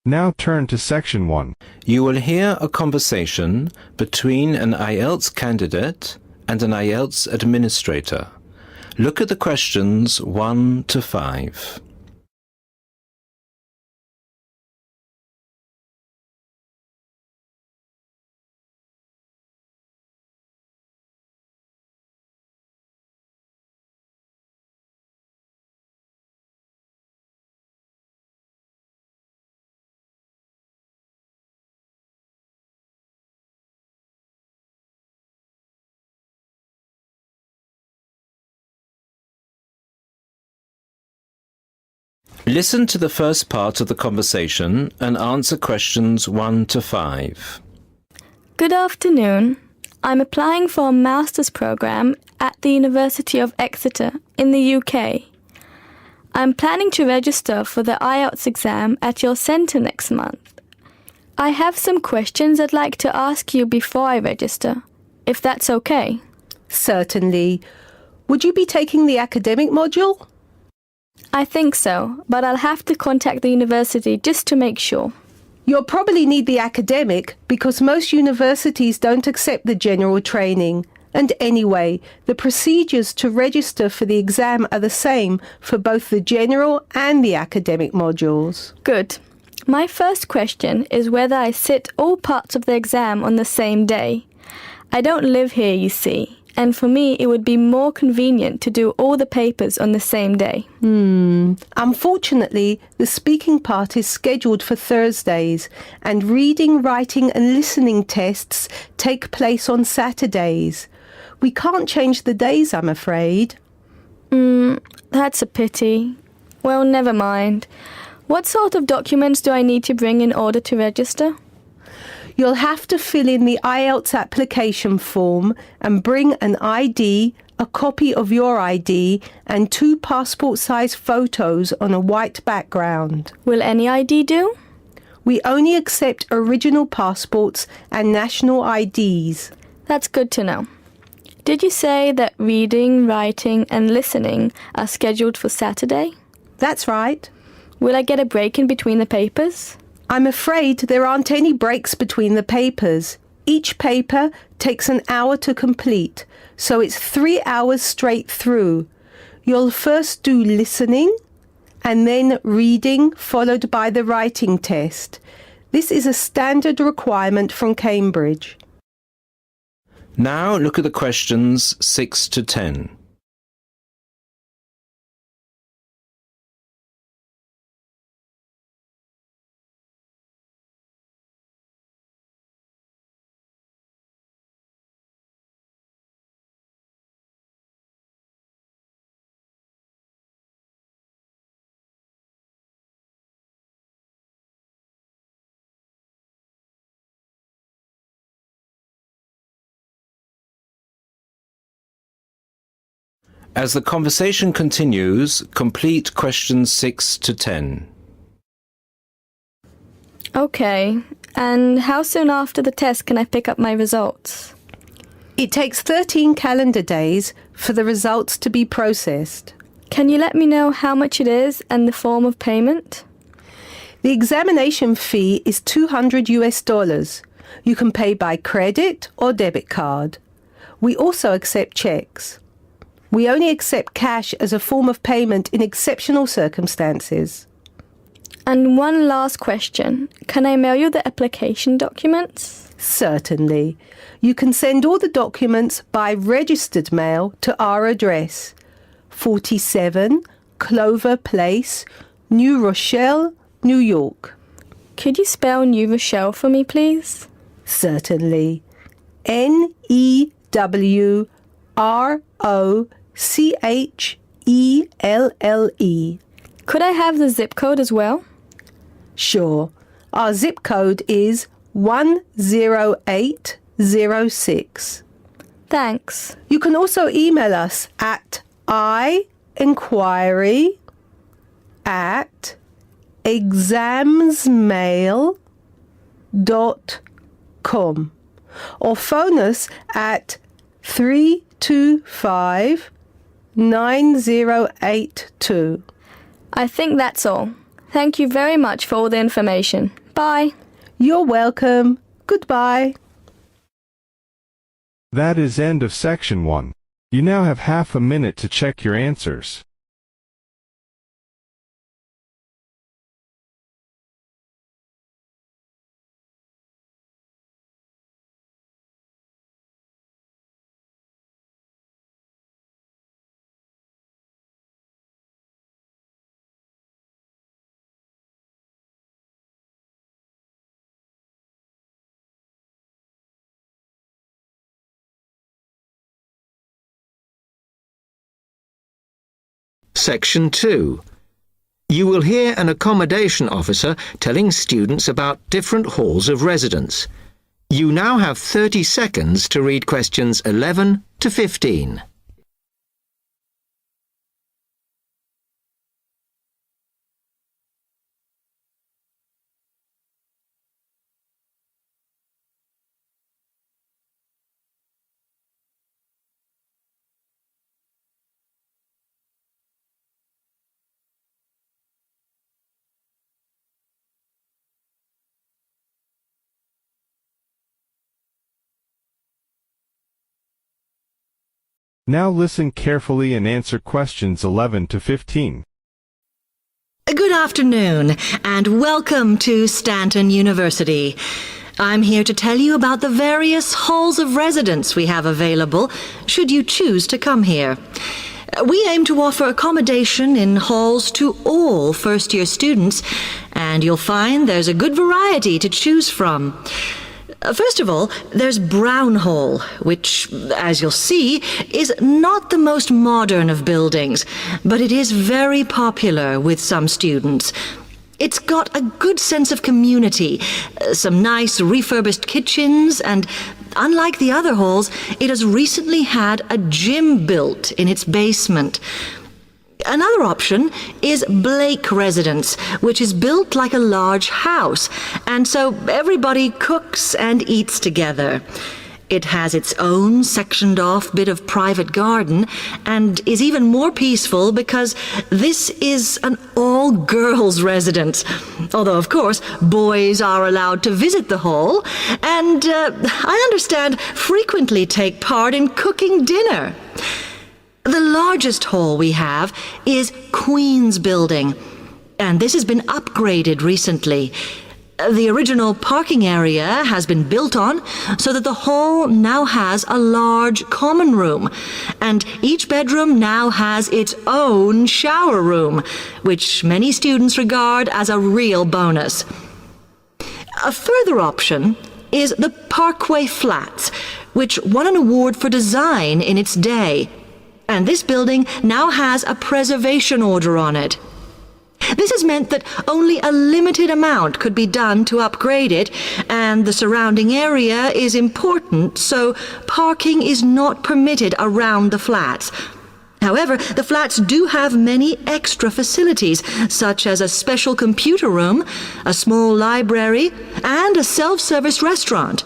Now turn to Section 1. You will hear a conversation between an IELTS candidate and an IELTS administrator. Look at the questions 1 to 5. Listen to the first part of the conversation and answer questions 1 to 5. Good afternoon. I'm applying for a master's program at the University of Exeter in the UK. I'm planning to register for the IELTS exam at your centre next month. I have some questions I'd like to ask you before I register, if that's okay. Certainly. Would you be taking the academic module? I think so, but I'll have to contact the university just to make sure. You'll probably need the academic because most universities don't accept the general training. And anyway, the procedures to register for the exam are the same for both the general and the academic modules. Good. My first question is whether I sit all parts of the exam on the same day. I don't live here, you see, and for me it would be more convenient to do all the papers on the same day. Unfortunately, the speaking part is scheduled for Thursdays, and reading, writing and listening tests take place on Saturdays. We can't change the days, I'm afraid. That's a pity. Well, never mind. What sort of documents do I need to bring in order to register? You'll have to fill in the IELTS application form and bring an ID, a copy of your ID, and 2 passport-size photos on a white background. Will any ID do? We only accept original passports and national IDs. That's good to know. Did you say that reading, writing and listening are scheduled for Saturday? That's right. Will I get a break in between the papers? I'm afraid there aren't any breaks between the papers. Each paper takes an hour to complete, so it's 3 hours straight through. You'll first do listening and then reading, followed by the writing test. This is a standard requirement from Cambridge. Now look at the questions 6 to 10. As the conversation continues, complete questions 6 to 10. Okay, and how soon after the test can I pick up my results? It takes 13 calendar days for the results to be processed. Can you let me know how much it is and the form of payment? The examination fee is $200. You can pay by credit or debit card. We also accept checks. We only accept cash as a form of payment in exceptional circumstances. And one last question. Can I mail you the application documents? Certainly. You can send all the documents by registered mail to our address, 47 Clover Place, New Rochelle, New York. Could you spell New Rochelle for me, please? Certainly. Newrochle. Could I have the zip code as well? Sure. Our zip code is 10806. Thanks. You can also email us at inquiry@examsmail.com or phone us at 325-9082. I think that's all. Thank you very much for all the information. Bye. You're welcome. Goodbye. That is end of section 1. You now have half a minute to check your answers. Section 2. You will hear an accommodation officer telling students about different halls of residence. You now have 30 seconds to read questions 11 to 15. Now listen carefully and answer questions 11 to 15. Good afternoon, and welcome to Stanton University. I'm here to tell you about the various halls of residence we have available, should you choose to come here. We aim to offer accommodation in halls to all first-year students, and you'll find there's a good variety to choose from. First of all, there's Brown Hall, which, as you'll see, is not the most modern of buildings, but it is very popular with some students. It's got a good sense of community, some nice refurbished kitchens, and unlike the other halls, it has recently had a gym built in its basement. Another option is Blake Residence, which is built like a large house, and so everybody cooks and eats together. It has its own sectioned-off bit of private garden and is even more peaceful because this is an all-girls residence. Although, of course, boys are allowed to visit the hall and, I understand, frequently take part in cooking dinner. The largest hall we have is Queen's Building, and this has been upgraded recently. The original parking area has been built on so that the hall now has a large common room, and each bedroom now has its own shower room, which many students regard as a real bonus. A further option is the Parkway Flats, which won an award for design in its day. And this building now has a preservation order on it. This has meant that only a limited amount could be done to upgrade it, and the surrounding area is important, so parking is not permitted around the flats. However, the flats do have many extra facilities, such as a special computer room, a small library, and a self-service restaurant.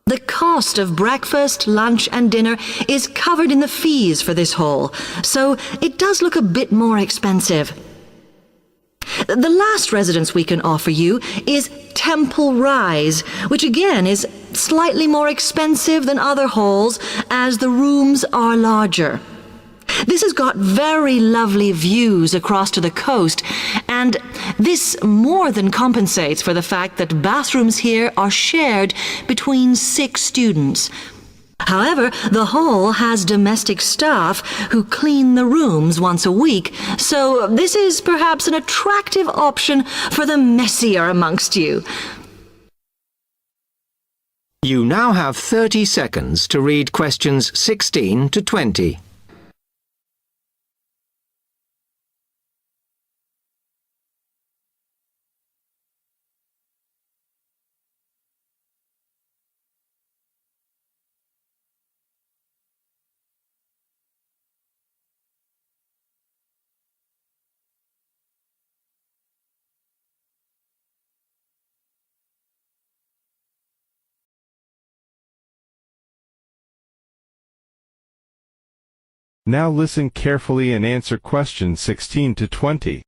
The cost of breakfast, lunch, and dinner is covered in the fees for this hall, so it does look a bit more expensive. The last residence we can offer you is Temple Rise, which again is slightly more expensive than other halls as the rooms are larger. This has got very lovely views across to the coast, and this more than compensates for the fact that bathrooms here are shared between 6 students. However, the hall has domestic staff who clean the rooms once a week, so this is perhaps an attractive option for the messier amongst you. You now have 30 seconds to read questions 16 to 20. Now listen carefully and answer questions 16 to 20.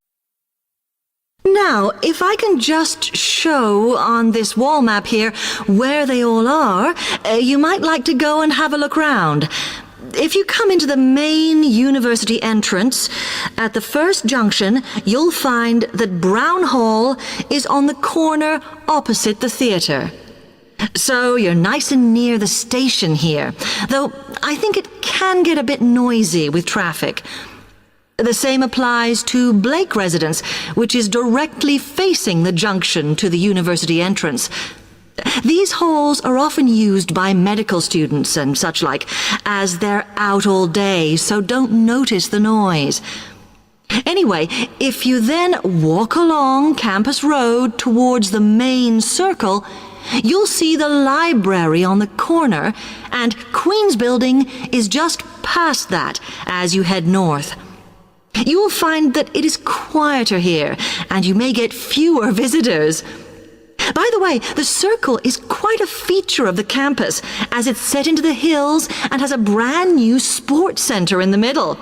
Now, if I can just show on this wall map here where they all are, you might like to go and have a look round. If you come into the main university entrance, at the first junction, you'll find that Brown Hall is on the corner opposite the theatre. So you're nice and near the station here, though I think it can get a bit noisy with traffic. The same applies to Blake Residence, which is directly facing the junction to the university entrance. These halls are often used by medical students and such like, as they're out all day, so don't notice the noise. Anyway, if you then walk along Campus Road towards the main circle, you'll see the library on the corner, and Queen's Building is just past that as you head north. You will find that it is quieter here, and you may get fewer visitors. By the way, the circle is quite a feature of the campus, as it's set into the hills and has a brand new sports center in the middle.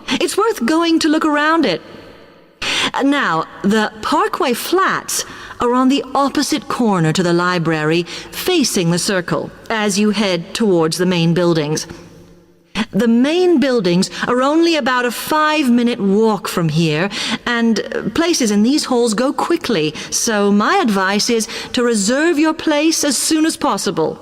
It's worth going to look around it. Now, the Parkway Flats are on the opposite corner to the library, facing the circle, as you head towards the main buildings. The main buildings are only about a 5-minute walk from here, and places in these halls go quickly, so my advice is to reserve your place as soon as possible.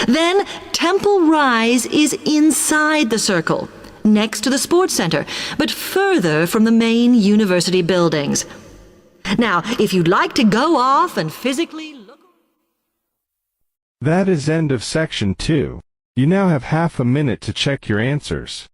Then Temple Rise is inside the circle, next to the sports center, but further from the main university buildings. Now, if you'd like to go off and physically look... That is end of section 2. You now have half a minute to check your answers.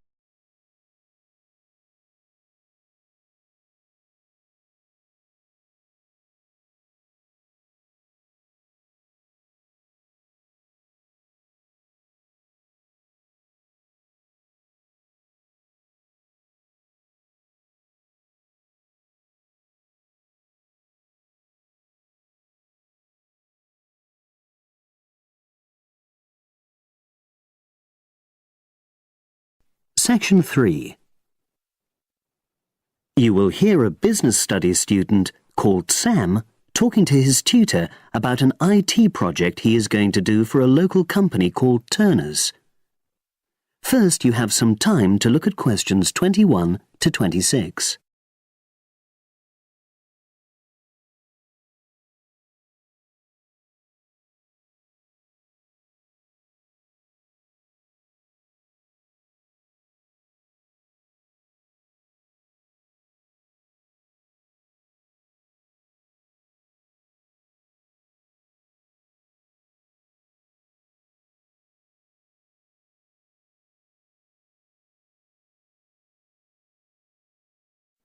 Section 3. You will hear a business studies student called Sam talking to his tutor about an IT project he is going to do for a local company called Turner's. First, you have some time to look at questions 21 to 26.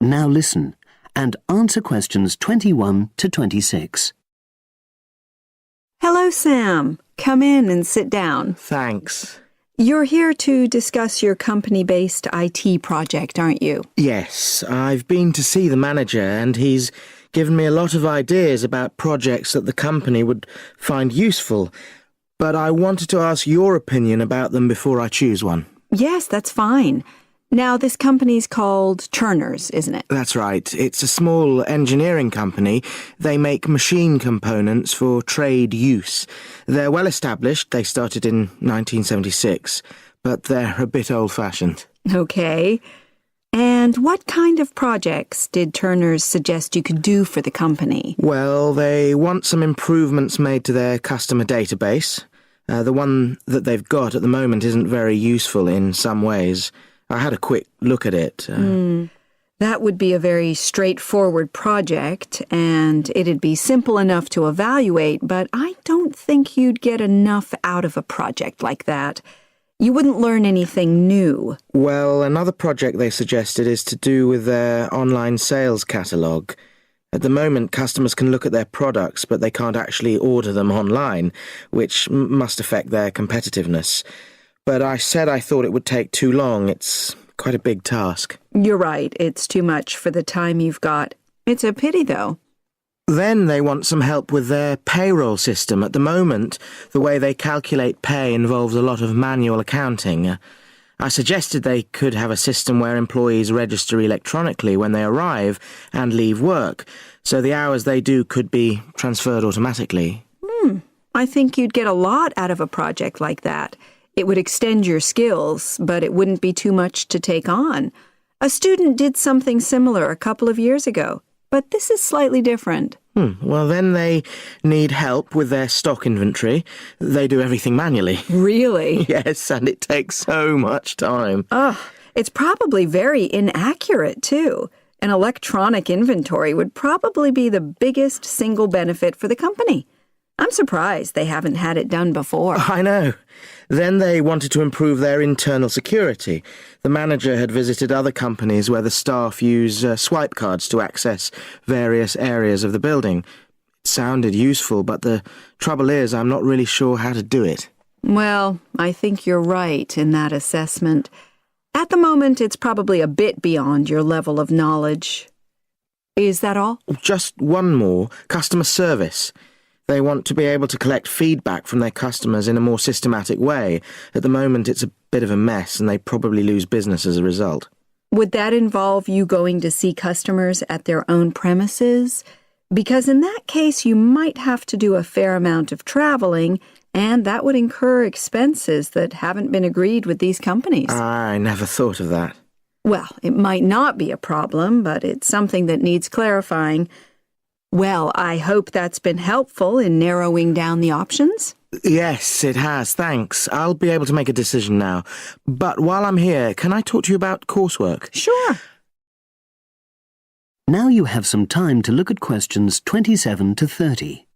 Now listen and answer questions 21 to 26. Hello, Sam. Come in and sit down. Thanks. You're here to discuss your company-based IT project, aren't you? Yes, I've been to see the manager and he's given me a lot of ideas about projects that the company would find useful, but I wanted to ask your opinion about them before I choose one. Yes, that's fine. Now, this company's called Turner's, isn't it? That's right. It's a small engineering company. They make machine components for trade use. They're well established. They started in 1976, but they're a bit old-fashioned. Okay. And what kind of projects did Turner's suggest you could do for the company? Well, they want some improvements made to their customer database. The one that they've got at the moment isn't very useful in some ways. I had a quick look at it. That would be a very straightforward project, and it'd be simple enough to evaluate, but I don't think you'd get enough out of a project like that. You wouldn't learn anything new. Well, another project they suggested is to do with their online sales catalogue. At the moment, customers can look at their products, but they can't actually order them online, which must affect their competitiveness. But I said I thought it would take too long. It's quite a big task. You're right. It's too much for the time you've got. It's a pity, though. Then they want some help with their payroll system. At the moment, the way they calculate pay involves a lot of manual accounting. I suggested they could have a system where employees register electronically when they arrive and leave work, so the hours they do could be transferred automatically. I think you'd get a lot out of a project like that. It would extend your skills, but it wouldn't be too much to take on. A student did something similar a couple of years ago, but this is slightly different. Well, then they need help with their stock inventory. They do everything manually. Really? Yes, and it takes so much time. It's probably very inaccurate, too. An electronic inventory would probably be the biggest single benefit for the company. I'm surprised they haven't had it done before. I know. Then they wanted to improve their internal security. The manager had visited other companies where the staff use swipe cards to access various areas of the building. It sounded useful, but the trouble is I'm not really sure how to do it. Well, I think you're right in that assessment. At the moment, it's probably a bit beyond your level of knowledge. Is that all? Just one more. Customer service. They want to be able to collect feedback from their customers in a more systematic way. At the moment, it's a bit of a mess, and they probably lose business as a result. Would that involve you going to see customers at their own premises? Because in that case, you might have to do a fair amount of traveling, and that would incur expenses that haven't been agreed with these companies. I never thought of that. Well, it might not be a problem, but it's something that needs clarifying. Well, I hope that's been helpful in narrowing down the options. Yes, it has, thanks. I'll be able to make a decision now. But while I'm here, can I talk to you about coursework? Sure. Now you have some time to look at questions 27 to 30.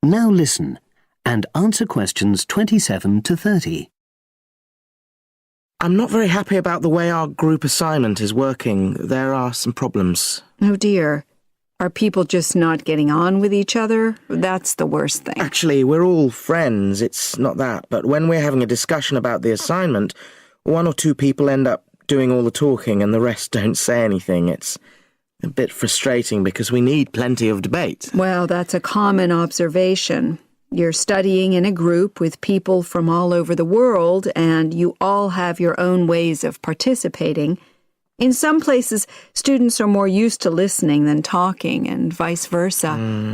Now listen and answer questions 27 to 30. I'm not very happy about the way our group assignment is working. There are some problems. Oh dear. Are people just not getting on with each other? That's the worst thing. Actually, we're all friends, it's not that. But when we're having a discussion about the assignment, one or two people end up doing all the talking and the rest don't say anything. It's a bit frustrating because we need plenty of debate. Well, that's a common observation. You're studying in a group with people from all over the world, and you all have your own ways of participating. In some places, students are more used to listening than talking, and vice versa.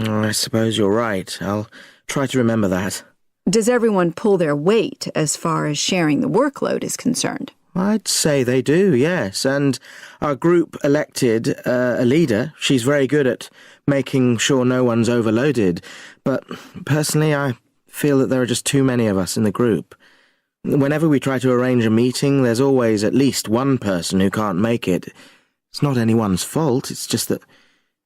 I suppose you're right. I'll try to remember that. Does everyone pull their weight as far as sharing the workload is concerned? I'd say they do, yes. And our group elected a leader. She's very good at making sure no one's overloaded. But personally, I feel that there are just too many of us in the group. Whenever we try to arrange a meeting, there's always at least one person who can't make it. It's not anyone's fault, it's just that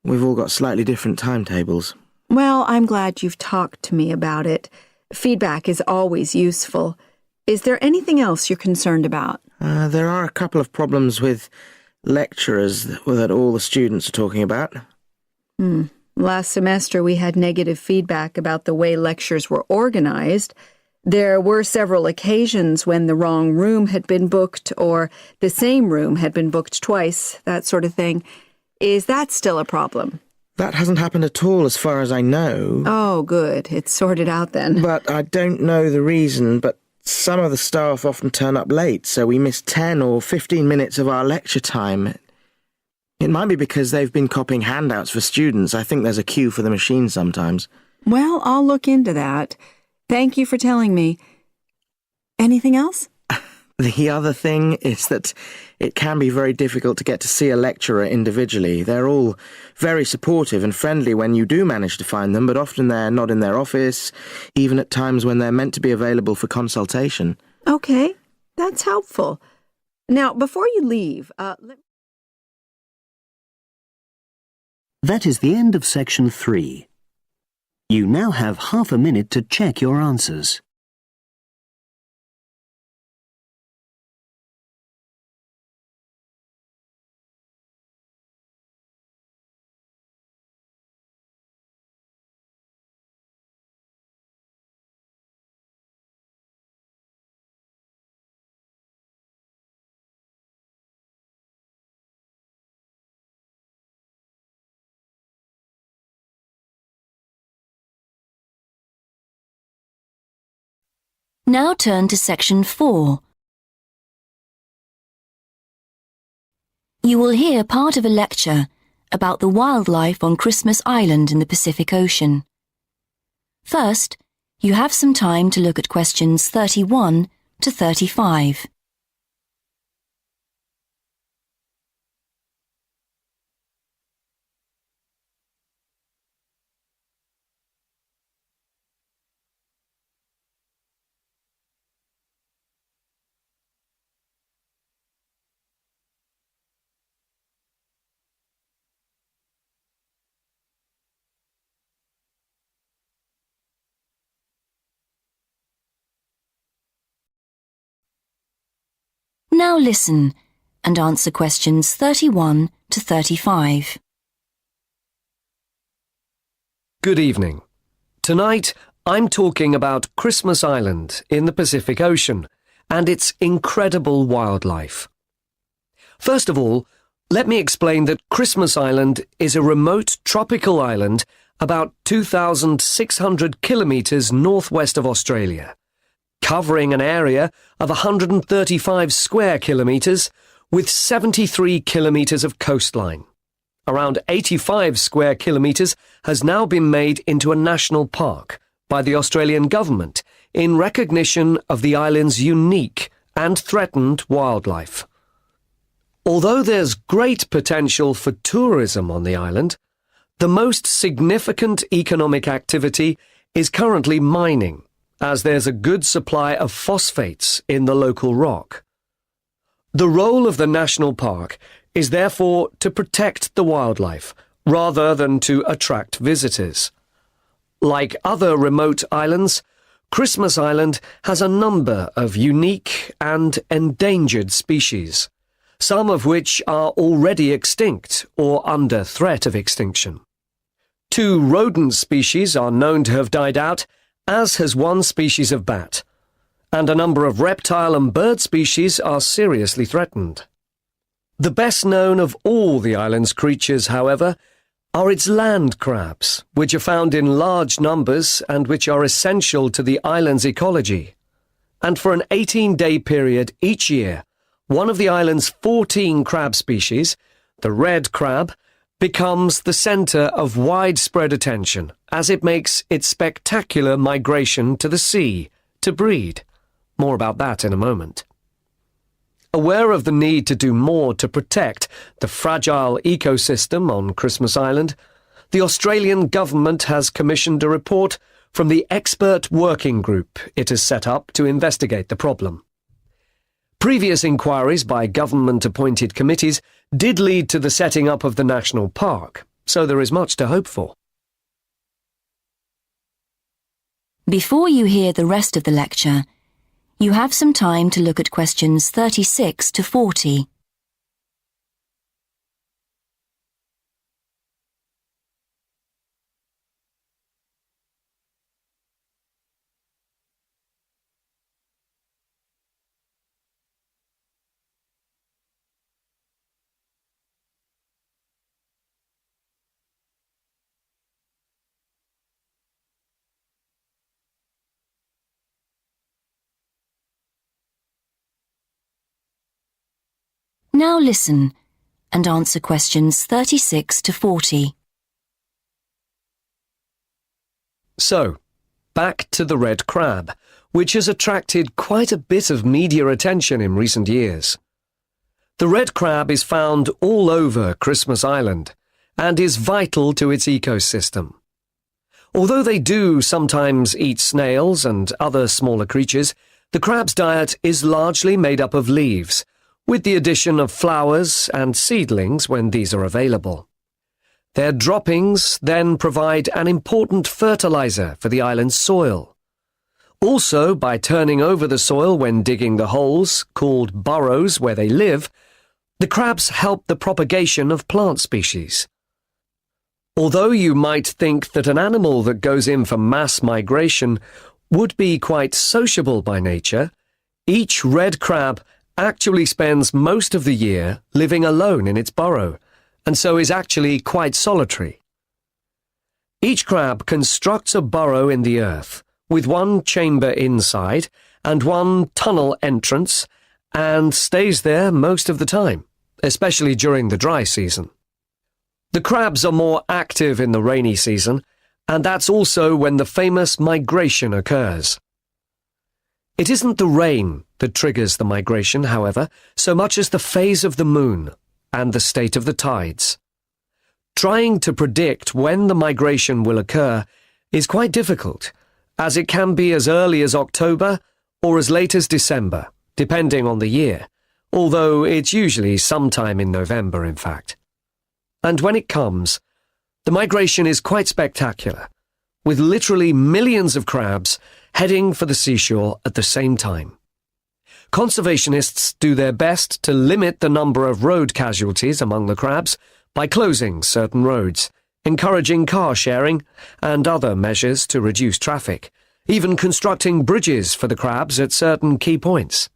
we've all got slightly different timetables. Well, I'm glad you've talked to me about it. Feedback is always useful. Is there anything else you're concerned about? There are a couple of problems with lecturers that all the students are talking about. Last semester we had negative feedback about the way lectures were organized. There were several occasions when the wrong room had been booked or the same room had been booked twice, that sort of thing. Is that still a problem? That hasn't happened at all as far as I know. Oh, good. It's sorted out then. But I don't know the reason, but some of the staff often turn up late, so we miss 10 or 15 minutes of our lecture time. It might be because they've been copying handouts for students. I think there's a queue for the machine sometimes. Well, I'll look into that. Thank you for telling me. Anything else? The other thing is that it can be very difficult to get to see a lecturer individually. They're all very supportive and friendly when you do manage to find them, but often they're not in their office, even at times when they're meant to be available for consultation. Okay, that's helpful. Now, before you leave, That is the end of section 3. You now have half a minute to check your answers. Now turn to section 4. You will hear part of a lecture about the wildlife on Christmas Island in the Pacific Ocean. First, you have some time to look at questions 31 to 35. Now listen and answer questions 31 to 35. Good evening. Tonight, I'm talking about Christmas Island in the Pacific Ocean and its incredible wildlife. First of all, let me explain that Christmas Island is a remote tropical island about 2,600 kilometres northwest of Australia, covering an area of 135 square kilometres with 73 kilometres of coastline. Around 85 square kilometres has now been made into a national park by the Australian government in recognition of the island's unique and threatened wildlife. Although there's great potential for tourism on the island, the most significant economic activity is currently mining, as there's a good supply of phosphates in the local rock. The role of the national park is therefore to protect the wildlife, rather than to attract visitors. Like other remote islands, Christmas Island has a number of unique and endangered species, some of which are already extinct or under threat of extinction. 2 rodent species are known to have died out, as has 1 species of bat, and a number of reptile and bird species are seriously threatened. The best known of all the island's creatures, however, are its land crabs, which are found in large numbers and which are essential to the island's ecology. And for an 18-day period each year, one of the island's 14 crab species, the red crab, becomes the centre of widespread attention as it makes its spectacular migration to the sea to breed. More about that in a moment. Aware of the need to do more to protect the fragile ecosystem on Christmas Island, the Australian government has commissioned a report from the expert working group it has set up to investigate the problem. Previous inquiries by government-appointed committees did lead to the setting up of the national park, so there is much to hope for. Before you hear the rest of the lecture, you have some time to look at questions 36 to 40. Now listen and answer questions 36 to 40. So, back to the red crab, which has attracted quite a bit of media attention in recent years. The red crab is found all over Christmas Island and is vital to its ecosystem. Although they do sometimes eat snails and other smaller creatures, the crab's diet is largely made up of leaves, with the addition of flowers and seedlings when these are available. Their droppings then provide an important fertilizer for the island's soil. Also, by turning over the soil when digging the holes, called burrows where they live, the crabs help the propagation of plant species. Although you might think that an animal that goes in for mass migration would be quite sociable by nature, each red crab actually spends most of the year living alone in its burrow, and so is actually quite solitary. Each crab constructs a burrow in the earth, with one chamber inside and one tunnel entrance and stays there most of the time, especially during the dry season. The crabs are more active in the rainy season, and that's also when the famous migration occurs. It isn't the rain that triggers the migration, however, so much as the phase of the moon and the state of the tides. Trying to predict when the migration will occur is quite difficult, as it can be as early as October or as late as December, depending on the year, although it's usually sometime in November, in fact. And when it comes, the migration is quite spectacular, with literally millions of crabs heading for the seashore at the same time. Conservationists do their best to limit the number of road casualties among the crabs by closing certain roads, encouraging car sharing, and other measures to reduce traffic, even constructing bridges for the crabs at certain key points.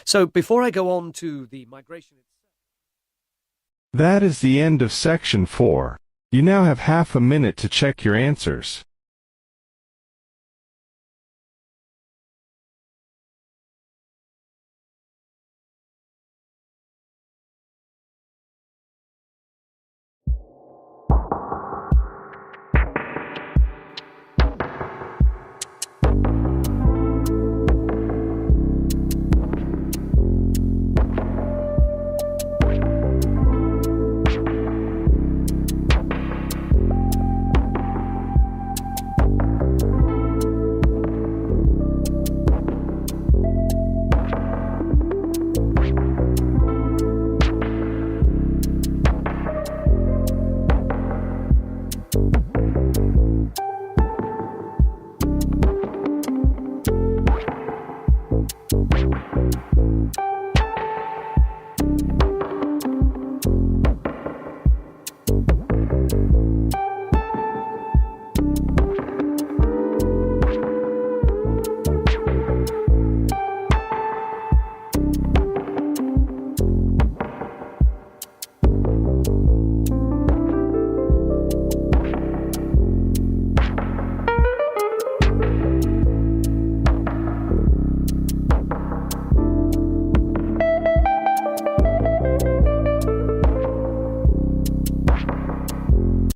So before I go on to the migration... That is the end of section 4. You now have half a minute to check your answers.